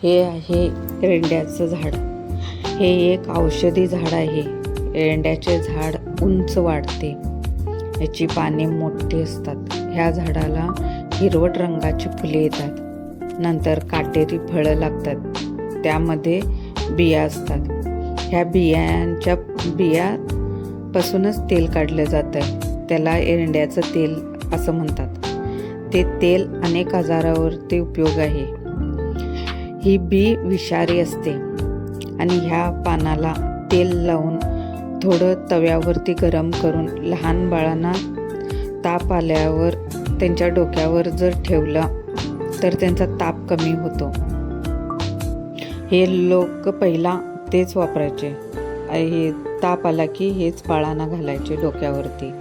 हे आहे एरंड्याचं झाड. हे एक औषधी झाड आहे. एरंड्याचे झाड उंच वाढते. याची पाने मोठी असतात. ह्या झाडाला हिरवट रंगाची फुले येतात. नंतर काटेरी फळं लागतात. त्यामध्ये बिया असतात. ह्या बियापासूनच तेल काढलं जातं. त्याला एरंड्याचं तेल असं म्हणतात. ते तेल अनेक आजारावरती उपयोग आहे. ही बी विषारी असते आणि ह्या पानाला तेल लावून थोडं तव्यावरती गरम करून लहान बाळांना ताप आल्यावर त्यांच्या डोक्यावर जर ठेवला तर त्यांचा ताप कमी होतो. हे लोक पहिला तेच वापरायचे. हे ताप आला की हेच बाळांना घालायचे डोक्यावरती.